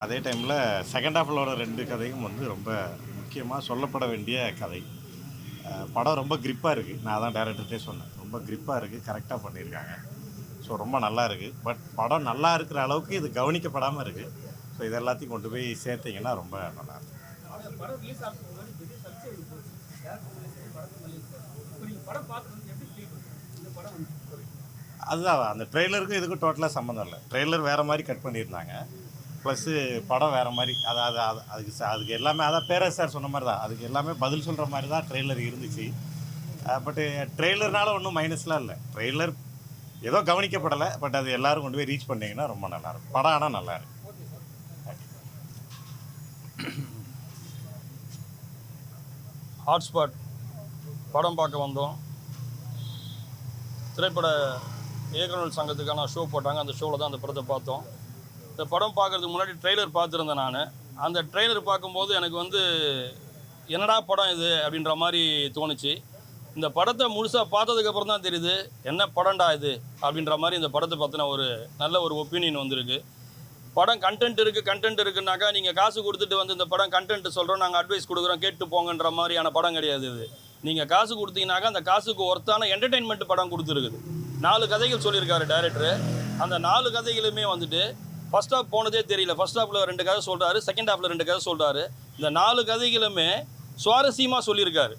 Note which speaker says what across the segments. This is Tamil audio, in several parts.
Speaker 1: அதே டைமில் செகண்ட் ஹாஃபிலோட 2 கதையும் வந்து ரொம்ப முக்கியமாக சொல்லப்பட வேண்டிய கதை. படம் ரொம்ப கிரிப்பாக இருக்குது. நான் தான் டைரக்டர்கிட்டே சொன்னேன். ரொம்ப கிரிப்பாக இருக்குது, கரெக்டாக பண்ணியிருக்காங்க. ஸோ ரொம்ப நல்லா இருக்குது. பட் படம் நல்லா இருக்கிற அளவுக்கு இது கவனிக்கப்படாமல் இருக்குது. ஸோ இது எல்லாத்தையும் கொண்டு போய் சேர்த்திங்கன்னா ரொம்ப நல்லாயிருக்கும். அதுதான் அந்த ட்ரெய்லருக்கும் இதுக்கும் டோட்டலாக சம்மந்தம் இல்லை. ட்ரெய்லர் வேறு மாதிரி கட் பண்ணியிருந்தாங்க. ப்ளஸ்ஸு படம் வேறு மாதிரி. அதுக்கு எல்லாமே அதான் பேரரசு சார் சொன்ன மாதிரி தான். அதுக்கு எல்லாமே பதில் சொல்கிற மாதிரி தான் ட்ரெய்லர் இருந்துச்சு. பட்டு ட்ரெய்லர்னால ஒன்றும் மைனஸ்லாம் இல்லை. ட்ரெய்லர் ஏதோ கவனிக்கப்படலை. பட் அது எல்லோரும் கொண்டு போய் ரீச் பண்ணிங்கன்னா ரொம்ப நல்லாயிருக்கும். படம் ஆனால் நல்லாயிருக்கு.
Speaker 2: ஹாட்ஸ்பாட் படம் பார்க்க வந்தோம். திரைப்பட இயக்குநர்கள் சங்கத்துக்கான ஷோ போட்டாங்க. அந்த ஷோவில் தான் அந்த படத்தை பார்த்தோம். இந்த படம் பார்க்குறதுக்கு முன்னாடி ட்ரெய்லர் பார்த்துருந்தேன் நான். அந்த ட்ரெய்லர் பார்க்கும்போது எனக்கு வந்து என்னடா படம் இது அப்படின்ற மாதிரி தோணுச்சு. இந்த படத்தை முழுசாக பார்த்ததுக்கப்புறம் தான் தெரியுது என்ன படம்டா இது அப்படின்ற மாதிரி இந்த படத்தை பற்றின ஒரு நல்ல ஒரு ஒப்பீனியன் வந்திருக்கு. படம் கண்டென்ட் இருக்குன்னாக்கா நீங்கள் காசு கொடுத்துட்டு வந்து இந்த படம் கண்டென்ட் சொல்கிறோம், நாங்கள் அட்வைஸ் கொடுக்குறோம், கேட்டு போங்கன்ற மாதிரியான படம் கிடையாது இது. நீங்கள் காசு கொடுத்தீங்கன்னாக்கா அந்த காசுக்கு ஒர்த்தான என்டர்டெயின்மெண்ட் படம் கொடுத்துருக்குது. 4 கதைகள் சொல்லியிருக்காரு டைரக்டரு. அந்த 4 கதைகளுமே வந்துட்டு ஃபஸ்ட் ஹாஃப் போனதே தெரியல. ஃபஸ்ட் ஹாஃபில் 2 கதை சொல்கிறாரு, செகண்ட் ஹாஃபில் 2 கதை சொல்கிறாரு. இந்த 4 கதைகளுமே சுவாரஸ்யமாக சொல்லியிருக்காரு.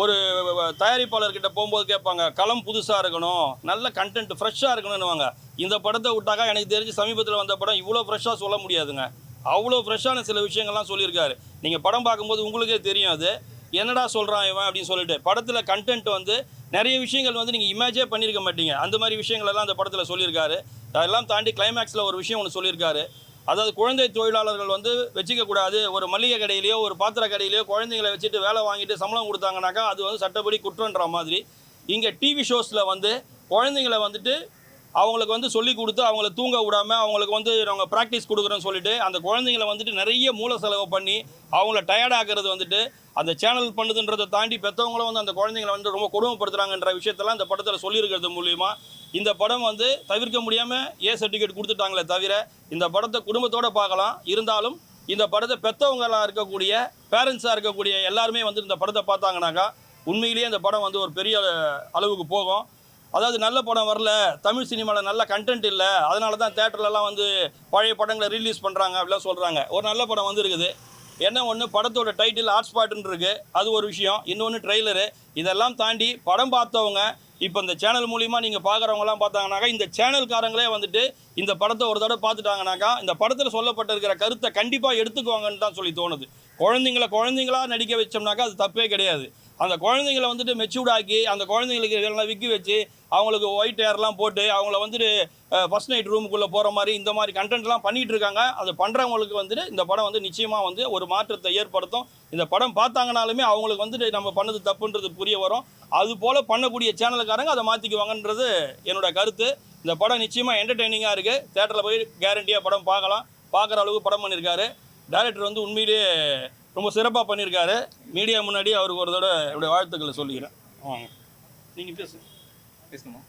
Speaker 2: ஒரு தயாரிப்பாளர்கிட்ட போகும்போது கேட்பாங்க, களம் புதுசாக இருக்கணும், நல்ல கண்டென்ட் ஃப்ரெஷ்ஷாக இருக்கணும்னுவாங்க. இந்த படத்தை விட்டாக்கா எனக்கு தெரிஞ்சு சமீபத்தில் வந்த படம் இவ்வளோ ஃப்ரெஷ்ஷாக சொல்ல முடியாதுங்க. அவ்வளோ ஃப்ரெஷ்ஷான சில விஷயங்கள்லாம் சொல்லியிருக்காரு. நீங்கள் படம் பார்க்கும்போது உங்களுக்கே தெரியும் அது என்னடா சொல்கிறான் இவன் அப்படின்னு சொல்லிட்டு. படத்தில் கண்டென்ட் வந்து நிறைய விஷயங்கள் வந்து நீங்கள் இமேஜே பண்ணியிருக்க மாட்டீங்க. அந்த மாதிரி விஷயங்களெல்லாம் அந்த படத்தில் சொல்லியிருக்காரு. அதெல்லாம் தாண்டி கிளைமேக்ஸில் ஒரு விஷயம் ஒன்று சொல்லியிருக்காரு. அதாவது குழந்தை தொழிலாளர்கள் வந்து வச்சுக்கக்கூடாது. ஒரு மளிகை கடையிலையோ ஒரு பாத்திர கடையிலையோ குழந்தைங்களை வச்சுட்டு வேலை வாங்கிட்டு சம்பளம் கொடுத்தாங்கனாக்கா அது வந்து சட்டப்படி குற்றன்ற மாதிரி இங்கே டிவி ஷோஸில் வந்து குழந்தைங்களை வந்துட்டு அவங்களுக்கு வந்து சொல்லி கொடுத்து அவங்கள தூங்க விடாமல் அவங்களுக்கு வந்து நாங்கள் ப்ராக்டிஸ் கொடுக்குறோன்னு சொல்லிட்டு அந்த குழந்தைங்களை வந்துட்டு நிறைய மூல செலவு பண்ணி அவங்கள டயர்டாகிறது வந்துட்டு அந்த சேனல் பண்ணுதுன்றதை தாண்டி பெற்றவங்களும் வந்து அந்த குழந்தைங்களை வந்து ரொம்ப கொடுமைப்படுத்துகிறாங்கன்ற விஷயத்தெல்லாம் இந்த படத்தில் சொல்லியிருக்கிறது மூலிமா இந்த படம் வந்து தவிர்க்க முடியாமல் சர்டிஃபிகேட் கொடுத்துட்டாங்களே தவிர இந்த படத்தை குடும்பத்தோடு பார்க்கலாம். இருந்தாலும் இந்த படத்தை பெற்றவங்களாக இருக்கக்கூடிய பேரண்ட்ஸாக இருக்கக்கூடிய எல்லாருமே வந்து இந்த படத்தை பார்த்தாங்கனாக்கா உண்மையிலேயே இந்த படம் வந்து ஒரு பெரிய அளவுக்கு போகும். அதாவது நல்ல படம் வரல, தமிழ் சினிமாவில் நல்ல கண்டென்ட் இல்லை, அதனால தான் தேட்டர்லலாம் வந்து பழைய படங்களை ரிலீஸ் பண்ணுறாங்க அப்படிலாம் சொல்கிறாங்க. ஒரு நல்ல படம் வந்து இருக்குது. என்ன ஒன்று படத்தோட டைட்டில் ஹாட்ஸ்பாட்னு இருக்குது, அது ஒரு விஷயம். இன்னொன்று ட்ரெய்லரு. இதெல்லாம் தாண்டி படம் பார்த்தவங்க இப்போ இந்த சேனல் மூலிமா நீங்கள் பார்க்குறவங்களாம் பார்த்தாங்கனாக்கா இந்த சேனல்காரங்களே வந்துட்டு இந்த படத்தை ஒரு தடவை பார்த்துட்டாங்கனாக்கா இந்த படத்தில் சொல்லப்பட்டிருக்கிற கருத்தை கண்டிப்பாக எடுத்துக்குவாங்கன்னு தான் சொல்லி தோணுது. குழந்தைங்களா நடிக்க வச்சோம்னாக்கா அது தப்பே கிடையாது. அந்த குழந்தைங்களை வந்துட்டு மெச்சூர்ட் ஆக்கி அந்த குழந்தைங்களுக்கு இதெல்லாம் விற்க வச்சு அவங்களுக்கு ஒயிட் ஹேர்லாம் போட்டு அவங்கள வந்துட்டு ஃபஸ்ட் நைட் ரூமுக்குள்ளே போகிற மாதிரி இந்த மாதிரி கண்டென்ட்லாம் பண்ணிகிட்டு இருக்காங்க. அது பண்ணுறவங்களுக்கு வந்துட்டு இந்த படம் வந்து நிச்சயமாக வந்து ஒரு மாற்றத்தை ஏற்படுத்தும். இந்த படம் பார்த்தாங்கனாலுமே அவங்களுக்கு வந்துட்டு நம்ம பண்ணது தப்புன்றது புரிய வரும். அது போல் பண்ணக்கூடிய சேனலுக்காரங்க அதை மாற்றிக்குவாங்கன்றது என்னோட கருத்து. இந்த படம் நிச்சயமாக என்டர்டெய்னிங்காக இருக்குது. தேட்டரில் போய் கேரண்டியாக படம் பார்க்கலாம். பார்க்குற அளவுக்கு படம் பண்ணியிருக்காரு. டைரக்டர் வந்து உண்மையிலேயே ரொம்ப சிறப்பாக பண்ணியிருக்காரு. மீடியா முன்னாடி அவருக்கு ஒரு தடவை என்னுடைய வாழ்த்துக்களை சொல்லிக்கிறேன். நீங்கள் பேசணுமா?